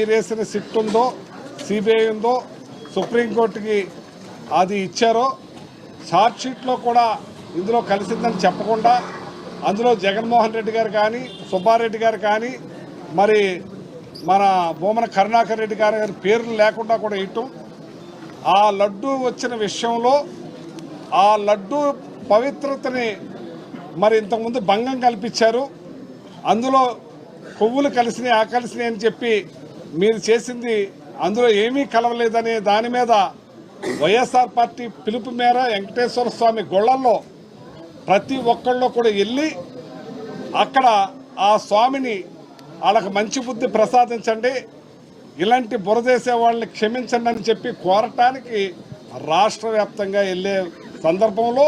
మీరేసిన SIT ఉందో CBI ఉందో సుప్రీంకోర్టుకి అది ఇచ్చారో ఛార్జ్ షీట్లో కూడా ఇందులో కలిసిందని చెప్పకుండా అందులో జగన్మోహన్ రెడ్డి గారు కానీ సుబ్బారెడ్డి గారు కానీ మరి మన భూమన కరుణాకర్ రెడ్డి గారి పేర్లు లేకుండా కూడా ఇవ్వటం, ఆ లడ్డూ వచ్చిన విషయంలో ఆ లడ్డూ పవిత్రతని మరి ఇంతకుముందు భంగం కల్పించారు, అందులో కొవ్వులు కలిసినాయి ఆ కలిసినాయి అని చెప్పి మీరు చేసింది అందులో ఏమీ కలవలేదనే దాని మీద వైఎస్ఆర్ పార్టీ పిలుపు మేర వెంకటేశ్వర స్వామి గుళ్ళల్లో ప్రతి ఒక్కళ్ళు కూడా వెళ్ళి అక్కడ ఆ స్వామిని వాళ్ళకి మంచి బుద్ధి ప్రసాదించండి, ఇలాంటి బురదేసే వాళ్ళని క్షమించండి అని చెప్పి కోరటానికి రాష్ట్ర వ్యాప్తంగా వెళ్ళే సందర్భంలో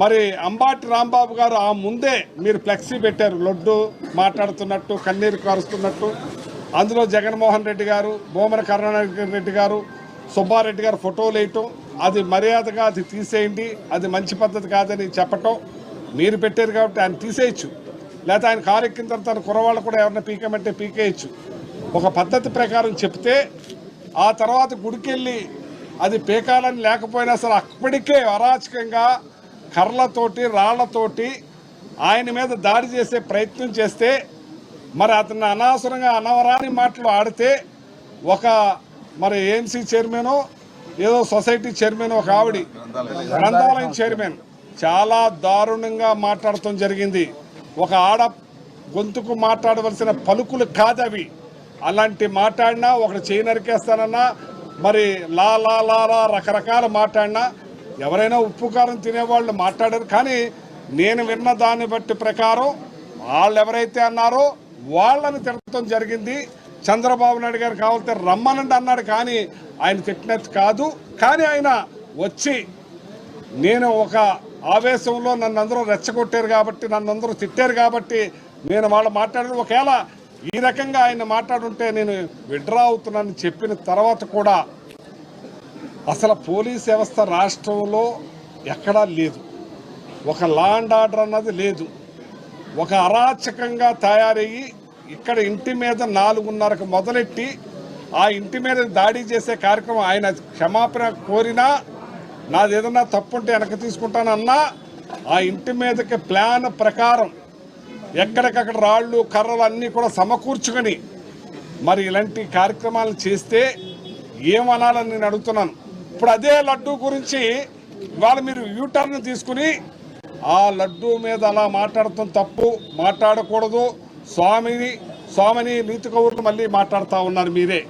మరి అంబాటి రాంబాబు గారు ఆ ముందే మీరు ఫ్లెక్సీ పెట్టారు, లడ్డు మాట్లాడుతున్నట్టు కన్నీరు కారుస్తున్నట్టు, అందులో జగన్మోహన్ రెడ్డి గారు భూమన కరుణాకర్ రెడ్డి గారు సుబ్బారెడ్డి గారు ఫోటోలు వేయటం, అది మర్యాదగా అది తీసేయండి, అది మంచి పద్ధతి కాదని చెప్పటం మీరు పెట్టారు కాబట్టి ఆయన తీసేయచ్చు, లేకపోతే ఆయన కారు ఎక్కిన తర్వాత తన కురవాళ్ళు కూడా ఎవరైనా పీకేమంటే పీకేయచ్చు. ఒక పద్ధతి ప్రకారం చెప్తే ఆ తర్వాత గుడికెళ్ళి అది పీకాలని లేకపోయినా అసలు అప్పటికే అరాచకంగా కర్రలతోటి రాళ్లతోటి ఆయన మీద దాడి చేసే ప్రయత్నం చేస్తే మరి అతను అనవసరంగా అనవరాని మాటలు ఆడితే ఒక మరి ఏఎంసీ చైర్మన్ ఏదో సొసైటీ చైర్మన్ ఒక ఆవిడ గ్రంథాలయం చైర్మన్ చాలా దారుణంగా మాట్లాడటం జరిగింది. ఒక ఆడ గొంతుకు మాట్లాడవలసిన పలుకులు కాదవి, అలాంటి మాట్లాడినా ఒకటి చేయి నరికేస్తానన్నా మరి లా లా లా లా రకరకాల మాట్లాడినా ఎవరైనా ఉప్పు కారం తినేవాళ్ళు మాట్లాడారు. కానీ నేను విన్న దాన్ని బట్టి ప్రకారం వాళ్ళు ఎవరైతే అన్నారో వాళ్ళని తిట్టడం జరిగింది. చంద్రబాబు నాయుడు గారు కావాలంటే రమ్మనండి అన్నాడు, కానీ ఆయన తిట్టినట్టు కాదు. కానీ ఆయన వచ్చి నేను ఒక ఆవేశంలో నన్ను అందరూ రెచ్చగొట్టారు కాబట్టి, నన్ను అందరూ తిట్టారు కాబట్టి నేను వాళ్ళు మాట్లాడారు. ఒకవేళ ఈ రకంగా ఆయన మాట్లాడుంటే నేను విడ్రా అవుతున్నానని చెప్పిన తర్వాత కూడా అసలు పోలీస్ వ్యవస్థ రాష్ట్రంలో ఎక్కడా లేదు, ఒక లా అండ్ ఆర్డర్ అన్నది లేదు, ఒక అరాచకంగా తయారయ్యి ఇక్కడ ఇంటి మీద 4:30కు మొదలెట్టి ఆ ఇంటి మీద దాడి చేసే కార్యక్రమం ఆయన క్షమాపణ కోరినా నాది ఏదన్నా తప్పుంటే వెనక్కి తీసుకుంటానన్నా ఆ ఇంటి మీదకి ప్లాన్ ప్రకారం ఎక్కడికక్కడ రాళ్ళు కర్రలు అన్నీ కూడా సమకూర్చుకొని మరి ఇలాంటి కార్యక్రమాలు చేస్తే ఏమనాలని నేను అడుగుతున్నాను. ఇప్పుడు అదే లడ్డూ గురించి ఇవాళ మీరు యూటర్న్ తీసుకుని ఆ లడ్డూ మీద అలా మాట్లాడటం తప్పు, మాట్లాడకూడదు, స్వామిని నీతి కౌరులు మళ్ళీ మాట్లాడుతూ ఉన్నారు మీరే.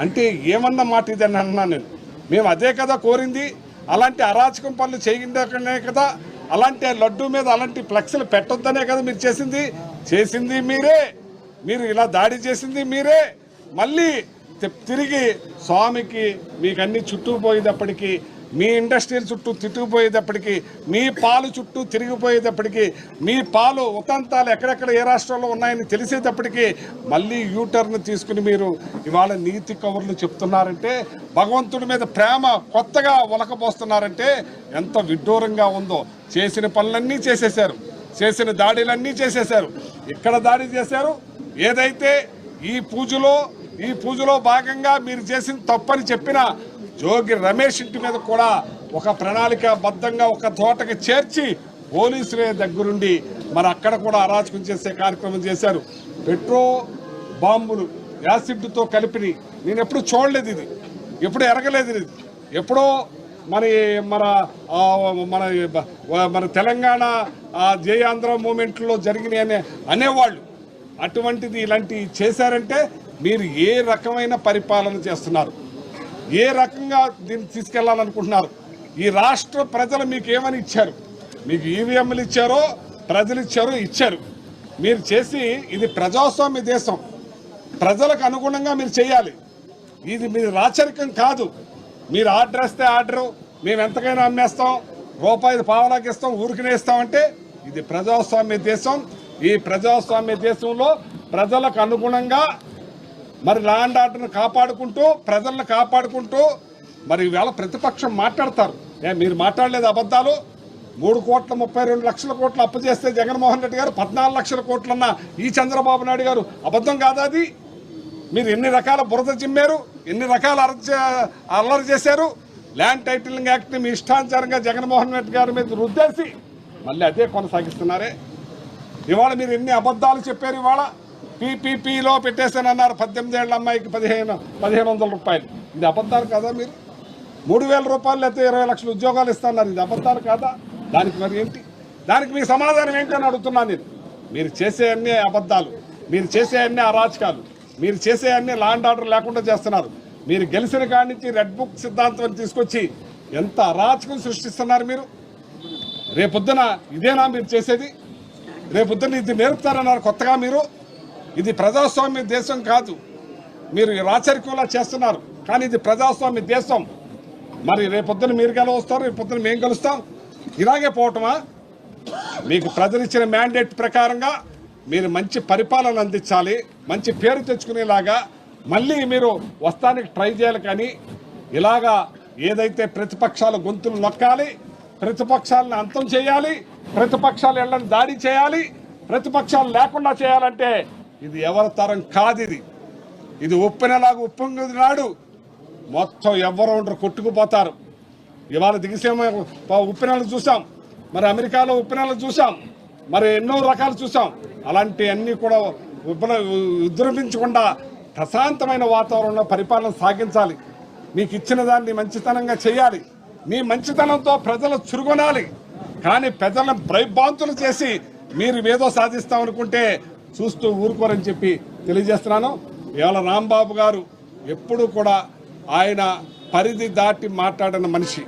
అంటే ఏమన్నా మాట ఇదని అన్నా నేను. మేము అదే కదా కోరింది, అలాంటి అరాచకం పనులు చేయకుండానే కదా, అలాంటి లడ్డూ మీద అలాంటి ఫ్లెక్స్లు పెట్టొద్దనే కదా మీరు చేసింది మీరే, మీరు ఇలా దాడి చేసింది మీరే. మళ్ళీ తిరిగి స్వామికి మీకు అన్ని చుట్టుకుపోయేటప్పటికీ, మీ ఇండస్ట్రీల చుట్టూ తిట్టుకుపోయేటప్పటికీ, మీ పాలు చుట్టూ తిరిగిపోయేటప్పటికీ, మీ పాలు ఉతంతాలు ఎక్కడెక్కడ ఏ రాష్ట్రంలో ఉన్నాయని తెలిసేటప్పటికీ మళ్ళీ యూటర్న్ తీసుకుని మీరు ఇవాళ నీతి కవర్లు చెప్తున్నారంటే, భగవంతుడి మీద ప్రేమ కొత్తగా ఒలకపోస్తున్నారంటే ఎంత విడ్డూరంగా ఉందో. చేసిన పనులన్నీ చేసేశారు, చేసిన దాడులన్నీ చేసేశారు. ఇక్కడ దాడి చేశారు, ఏదైతే ఈ పూజలో భాగంగా మీరు చేసిన తప్పని చెప్పిన జోగి రమేష్ ఇంటి మీద కూడా ఒక ప్రణాళికాబద్ధంగా ఒక తోటకి చేర్చి పోలీసులే దగ్గరుండి మరి అక్కడ కూడా అరాచకం చేసే కార్యక్రమం చేశారు. పెట్రో బాంబులు యాసిడ్తో కలిపి నేను ఎప్పుడు చూడలేదు, ఇది ఎప్పుడు ఎరగలేదు, ఇది ఎప్పుడో మన తెలంగాణ జయాంధ్ర మూమెంట్లో జరిగినాయి అనేవాళ్ళు. అటువంటిది ఇలాంటివి చేశారంటే మీరు ఏ రకమైన పరిపాలన చేస్తున్నారు, ఏ రకంగా దీన్ని తీసుకెళ్లాలనుకుంటున్నారు? ఈ రాష్ట్ర ప్రజలు మీకు ఏమని ఇచ్చారు? మీకు ఈవీఎంలు ఇచ్చారో ప్రజలు ఇచ్చారు. మీరు చేసి ఇది ప్రజాస్వామ్య దేశం, ప్రజలకు అనుగుణంగా మీరు చేయాలి. ఇది మీరు రాచరికం కాదు. మీరు ఆర్డర్ ఇస్తే ఆర్డరు, మేము ఎంతకైనా అమ్మేస్తాం, రూపాయి పావలాకి ఇస్తాం, ఊరికినే ఇస్తామంటే ఇది ప్రజాస్వామ్య దేశం. ఈ ప్రజాస్వామ్య దేశంలో ప్రజలకు అనుగుణంగా మరి లా అండ్ ఆర్డర్ను కాపాడుకుంటూ, ప్రజలను కాపాడుకుంటూ మరి ఈవేళ ప్రతిపక్షం మాట్లాడతారు. మీరు మాట్లాడలేదు అబద్ధాలు. 3,32,00,000 అప్పు చేస్తే జగన్మోహన్ రెడ్డి గారు 14 లక్షల కోట్లన్న ఈ చంద్రబాబు నాయుడు గారు అబద్ధం కాదా? అది మీరు ఎన్ని రకాల బురద చిమ్మారు, ఎన్ని రకాల అల్లరి చేశారు. ల్యాండ్ టైటిలింగ్ యాక్ట్ని మీ ఇష్టానుసారంగా జగన్మోహన్ రెడ్డి గారి మీద రుద్దేసి మళ్ళీ అదే కొనసాగిస్తున్నారే. ఇవాళ మీరు ఎన్ని అబద్ధాలు చెప్పారు. ఇవాళ పీపీపీలో పెట్టేశానన్నారు 18 ఏళ్ల అమ్మాయికి 1500 రూపాయలు. ఇది అబద్ధాలు కాదా? మీరు 3000 రూపాయలు లేకపోతే 20 లక్షల ఉద్యోగాలు ఇస్తున్నారు. ఇది అబద్ధాలు కాదా? దానికి మరి ఏంటి? దానికి మీ సమాధానం ఏంటి అని అడుగుతున్నాను నేను. మీరు చేసే అన్ని అబద్ధాలు, మీరు చేసే అన్ని అరాచకాలు, మీరు చేసే అన్ని లా అండ్ ఆర్డర్ లేకుండా చేస్తున్నారు. మీరు గెలిచిన కాడి నుంచి రెడ్ బుక్ సిద్ధాంతం తీసుకొచ్చి ఎంత అరాచకం సృష్టిస్తున్నారు మీరు. రేపొద్దున ఇదేనా మీరు చేసేది? రేపొద్దున ఇది నేర్పుతారన్నారు కొత్తగా మీరు. ఇది ప్రజాస్వామ్య దేశం కాదు, మీరు రాచరికంలా చేస్తున్నారు. కానీ ఇది ప్రజాస్వామ్య దేశం. మరి రేపొద్దున మీరు గెలవస్తారు, రేపొద్దున మేము గెలుస్తాం. ఇలాగే పోవటమా? మీకు ప్రజలు ఇచ్చిన మ్యాండేట్ ప్రకారంగా మీరు మంచి పరిపాలన అందించాలి, మంచి పేరు తెచ్చుకునేలాగా మళ్ళీ మీరు వస్తానికి ట్రై చేయాలి. కానీ ఇలాగా ఏదైతే ప్రతిపక్షాల గొంతులు నొక్కాలి, ప్రతిపక్షాలను అంతం చేయాలి, ప్రతిపక్షాలు ఎళ్ళని దాడి చేయాలి, ప్రతిపక్షాలు లేకుండా చేయాలంటే ఇది ఎవరి తరం కాదు. ఇది ఉప్పెనలాగా ఉప్పొంగి నాడు మొత్తం ఎవరు ఉండరు, కొట్టుకుపోతారు. ఇవాళ దిగిసేమ ఉప్పెనలు చూసాం, మరి అమెరికాలో ఉప్పెనలు చూసాం, మరి ఎన్నో రకాలు చూసాం. అలాంటి అన్నీ కూడా ఉద్రవించకుండా ప్రశాంతమైన వాతావరణంలో పరిపాలన సాగించాలి. మీకు ఇచ్చిన దాన్ని మంచితనంగా చేయాలి. మీ మంచితనంతో ప్రజలు చురుగొనాలి. కానీ ప్రజలను భయభ్రాంతులు చేసి మీరు ఏదో సాధిస్తామనుకుంటే చూస్తూ ఊరుకోరని చెప్పి తెలియజేస్తున్నాను. ఇవాళ రాంబాబు గారు ఎప్పుడూ కూడా ఆయన పరిధి దాటి మాట్లాడిన మనిషి.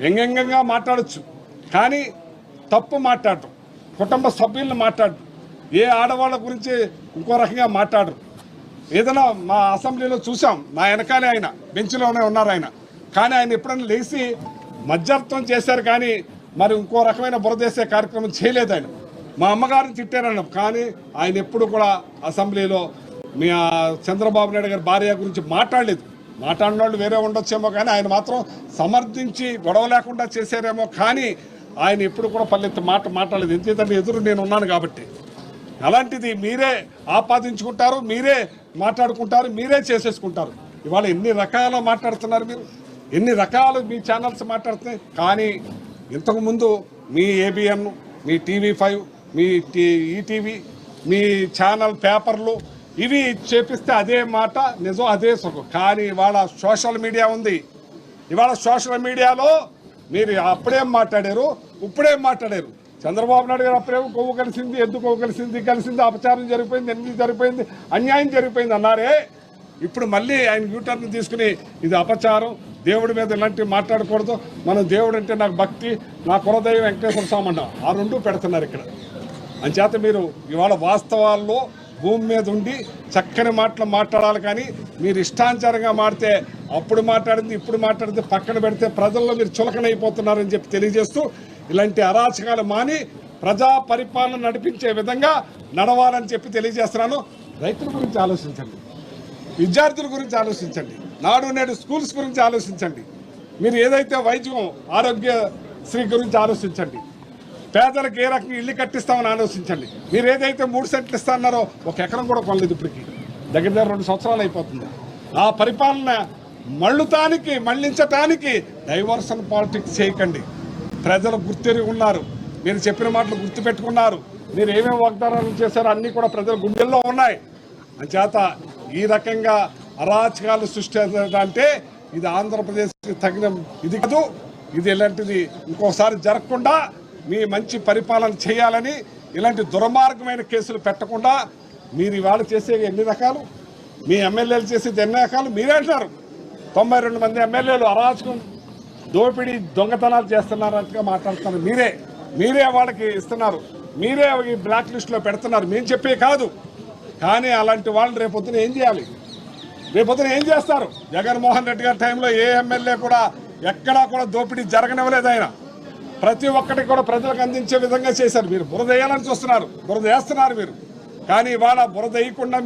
వ్యంగ్యంగా మాట్లాడచ్చు, కానీ తప్పు మాట్లాడటం, కుటుంబ సభ్యులను మాట్లాడు, ఏ ఆడవాళ్ళ గురించి ఇంకో రకంగా మాట్లాడరు. ఏదైనా మా అసెంబ్లీలో చూసాం, నా వెనకాలే ఆయన బెంచ్లోనే ఉన్నారు ఆయన. కానీ ఆయన ఎప్పుడైనా లేచి మధ్యర్థం చేశారు, కానీ మరి ఇంకో రకమైన బురదేసే కార్యక్రమం చేయలేదు ఆయన. మా అమ్మగారిని తిట్టారన్నాం, కానీ ఆయన ఎప్పుడు కూడా అసెంబ్లీలో మీ చంద్రబాబు నాయుడు గారి భార్య గురించి మాట్లాడలేదు. మాట్లాడిన వాళ్ళు వేరే ఉండొచ్చేమో, కానీ ఆయన మాత్రం సమర్థించి గొడవ లేకుండా చేశారేమో. కానీ ఆయన ఎప్పుడు కూడా పల్లెత్తి మాట్లాడలేదు. ఎందుకంటే ఎదురు నేను ఉన్నాను కాబట్టి. అలాంటిది మీరే ఆపాదించుకుంటారు, మీరే మాట్లాడుకుంటారు, మీరే చేసేసుకుంటారు. ఇవాళ ఎన్ని రకాల మాట్లాడుతున్నారు మీరు, ఎన్ని రకాలు మీ ఛానల్స్ మాట్లాడుతున్నాయి. కానీ ఇంతకుముందు మీ ఏబిఎన్, మీ టీవీ5, మీ ఈటీవీ, మీ ఛానల్ పేపర్లు ఇవి చేపిస్తే అదే మాట నిజం, అదే సుఖం. కానీ ఇవాళ సోషల్ మీడియా ఉంది. ఇవాళ సోషల్ మీడియాలో మీరు అప్పుడేం మాట్లాడారు, ఇప్పుడేం మాట్లాడారు. చంద్రబాబు నాయుడు గారు అప్పుడేమో కొవ్వు కలిసింది, ఎందుకు కొవ్వు కలిసింది, అపచారం జరిగిపోయింది, ఎన్ని జరిగిపోయింది, అన్యాయం జరిగిపోయింది అన్నారే. ఇప్పుడు మళ్ళీ ఆయన యూటర్న్ తీసుకుని ఇది అపచారం, దేవుడి మీద ఇలాంటివి మాట్లాడకూడదు, మనం దేవుడు అంటే నాకు భక్తి, నా కులదైవం వెంకటేశ్వర స్వామి అన్నాం. ఆ రెండూ పెడుతున్నారు ఇక్కడ. అంచేత మీరు ఇవాళ వాస్తవాల్లో భూమి మీద ఉండి చక్కని మాటలు మాట్లాడాలి. కానీ మీరు ఇష్టానుసారంగా మాడితే అప్పుడు మాట్లాడింది ఇప్పుడు మాట్లాడితే పక్కన పెడితే ప్రజల్లో మీరు చులకనైపోతున్నారని చెప్పి తెలియజేస్తూ ఇలాంటి అరాచకాలు మాని ప్రజా పరిపాలన నడిపించే విధంగా నడవాలని చెప్పి తెలియజేస్తున్నాను. రైతుల గురించి ఆలోచించండి, విద్యార్థుల గురించి ఆలోచించండి, నాడు నేడు స్కూల్స్ గురించి ఆలోచించండి. మీరు ఏదైతే వైద్యం ఆరోగ్యశ్రీ గురించి ఆలోచించండి. పేదలకు ఏ రకంగా ఇల్లు కట్టిస్తామని ఆలోచించండి. మీరు ఏదైతే 3 సెంట్లు ఇస్తారన్నారో 1 ఎకరం కూడా కొనలేదు. ఇప్పటికి దగ్గర 2 సంవత్సరాలు అయిపోతుంది. ఆ పరిపాలన మళ్లించటానికి డైవర్షన్ పాలిటిక్స్ చేయకండి. ప్రజలు గుర్తెరిగి ఉన్నారు, మీరు చెప్పిన మాటలు గుర్తుపెట్టుకున్నారు, మీరు ఏమేమి వాగ్దానాలు చేశారో అన్నీ కూడా ప్రజల గుండెల్లో ఉన్నాయి. అంచేత ఈ రకంగా అరాచకాలు సృష్టించాలంటే ఇది ఆంధ్రప్రదేశ్కి తగిన ఇది కాదు. ఇది ఇలాంటిది ఇంకోసారి జరగకుండా మీ మంచి పరిపాలన చేయాలని, ఇలాంటి దుర్మార్గమైన కేసులు పెట్టకుండా మీరు ఇవాళ చేసే ఎన్ని రకాలు, మీ ఎమ్మెల్యేలు చేసేది ఎన్ని రకాలు మీరే అంటున్నారు. 92 మంది ఎమ్మెల్యేలు అరాచకం, దోపిడీ, దొంగతనాలు చేస్తున్నారంటగా మాట్లాడుతున్నారు. మీరే వాళ్ళకి ఇస్తున్నారు, మీరే ఈ బ్లాక్ లిస్టులో పెడుతున్నారు. మేము చెప్పే కాదు. కానీ అలాంటి వాళ్ళు రేపొద్దున ఏం చేయాలి, రేపొద్దున ఏం చేస్తారు? జగన్మోహన్ రెడ్డి గారి టైంలో ఏ ఎమ్మెల్యే కూడా ఎక్కడా కూడా దోపిడీ జరగనివ్వలేదు. ఆయన ప్రతి ఒక్కటి కూడా ప్రజలకు అందించే విధంగా చేశారు. మీరు బురద వేయాలని చూస్తున్నారు, బురద వేస్తున్నారు మీరు. కానీ ఇవాళ బురద వేయకుండా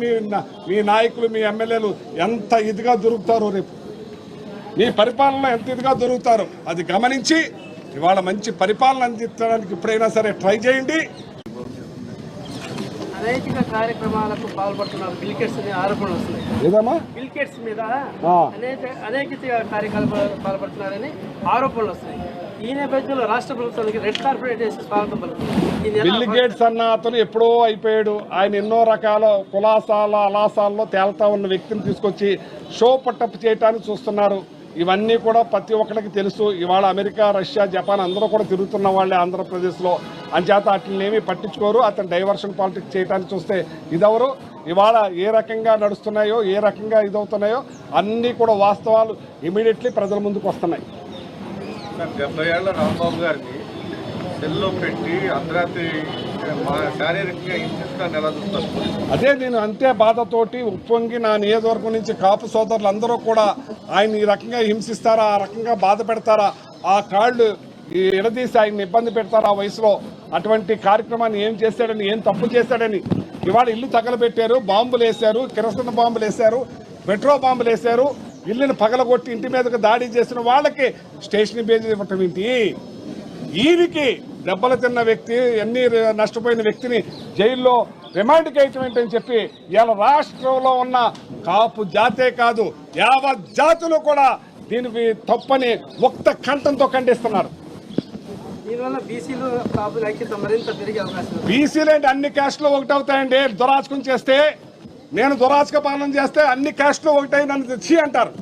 మీ నాయకులు, మీ ఎమ్మెల్యేలు ఎంత ఇదిగా దొరుకుతారో, రేపు మీ పరిపాలన ఎంత ఇదిగా దొరుకుతారో అది గమనించి ఇవాళ మంచి పరిపాలన అందించడానికి ఇప్పుడైనా సరే ట్రై చేయండి. అనైతిక కార్యక్రమాలకు పాల్పడుతున్నారు బిల్ గేట్స్ అనే ఆరోపణలు వస్తున్నాయి. ఏదమ్మా బిల్ గేట్స్ మీద అనైతిక కార్యకలాపాలకు పాల్పడుతున్నారని ఆరోపణలు వస్తున్నాయి. ఈ నేపథ్యంలో రాష్ట్ర ప్రభుత్వానికి రెడ్ కార్పొరేట్ చేసి స్వాగతం పలుకుతుంది. బిల్ గేట్స్ అన్న అతను ఎప్పుడో అయిపోయాడు. ఆయన ఎన్నో రకాల కులాసాల అలాసాల్లో తేల్తా ఉన్న వ్యక్తిని తీసుకొచ్చి షో పట్టప్ చేయటానికి చూస్తున్నారు. ఇవన్నీ కూడా ప్రతి ఒక్కరికి తెలుసు. ఇవాళ అమెరికా, రష్యా, జపాన్ అందరూ కూడా తిరుగుతున్న వాళ్ళే ఆంధ్రప్రదేశ్లో. అంచేత వాటిని ఏమీ పట్టించుకోరు. అతను డైవర్షన్ పాలిటిక్స్ చేయడానికి చూస్తే ఇదెవరు ఇవాళ ఏ రకంగా నడుస్తున్నాయో, ఏ రకంగా ఇదవుతున్నాయో అన్నీ కూడా వాస్తవాలు ఇమీడియట్లీ ప్రజల ముందుకు వస్తున్నాయి. 70 ఏళ్ల రాంబాబు గారిని సెల్లో పెట్టి అర్ధరాత్రి శారీరకంగా హింసిస్తాను ఎలా చూస్తారు? అదే నేను అంతే బాధతోటి ఉప్పొంగి నా నియోజకవర్గం నుంచి కాపు సోదరులు అందరూ కూడా ఆయన ఈ రకంగా హింసిస్తారా, ఆ రకంగా బాధ పెడతారా, ఆ కాళ్ళు ఎడదీసి ఆయన్ని ఇబ్బంది పెడతారా ఆ వయసులో, అటువంటి కార్యక్రమాన్ని ఏం చేశాడని, ఏం తప్పు చేశాడని ఇవాళ ఇల్లు తగలబెట్టారు, బాంబులు వేశారు, కిరసన బాంబులు వేశారు, పెట్రోల్ బాంబులు వేశారు, ఇల్లుని పగలగొట్టి ఇంటి మీదకి దాడి చేసిన వాళ్ళకి స్టేషన్ బేజీ ఇవ్వటం ఏంటి? ఈయనకి దెబ్బలు తిన్న వ్యక్తి, అన్ని నష్టపోయిన వ్యక్తిని జైల్లో రిమాండ్కి వేయటం చెప్పి ఇవాళ రాష్ట్రంలో ఉన్న కాపు జాతే కాదు యావత్ జాతులు కూడా దీనికి తప్పని ముక్త కంఠంతో ఖండిస్తున్నారు. దీనివల్ల బీసీలు కాపుల ఐక్యత మరింత పెరిగే అవకాశం. బీసీలు అంటే అన్ని క్యాస్టులు ఒకటవుతాయండి. దురాచకం చేస్తే, నేను దురాచక పాలన చేస్తే అన్ని క్యాస్టులు ఒకటై నన్ను తెచ్చి అంటారు.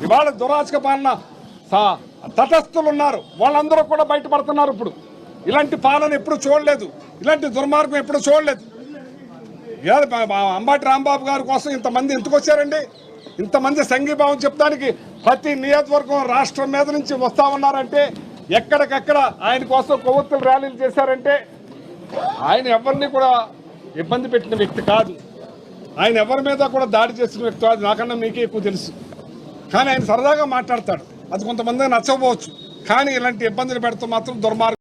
ఇవాళ దురాచక పాలన తటస్థులు ఉన్నారు, వాళ్ళందరూ కూడా బయటపడుతున్నారు. ఇప్పుడు ఇలాంటి పాలన ఎప్పుడు చూడలేదు, ఇలాంటి దుర్మార్గం ఎప్పుడు చూడలేదు. అంబటి రాంబాబు గారి కోసం ఇంతమంది ఎందుకు వచ్చారండి? ఇంతమంది సంఘీభావం చెప్పడానికి ప్రతి నియోజకవర్గం రాష్ట్రం మీద నుంచి వస్తా ఉన్నారంటే, ఎక్కడికక్కడ ఆయన కోసం కొవ్వొత్తులు ర్యాలీలు చేశారంటే, ఆయన ఎవరిని కూడా ఇబ్బంది పెట్టిన వ్యక్తి కాదు. ఆయన ఎవరి మీద కూడా దాడి చేసిన వ్యక్తి కాదు. నాకన్నా మీకే ఎక్కువ తెలుసు. కానీ ఆయన సరదాగా మాట్లాడతాడు, అది కొంతమంది నచ్చకపోవచ్చు. కానీ ఇలాంటి ఇబ్బందులు పెడుతూ మాత్రం దుర్మార్గం.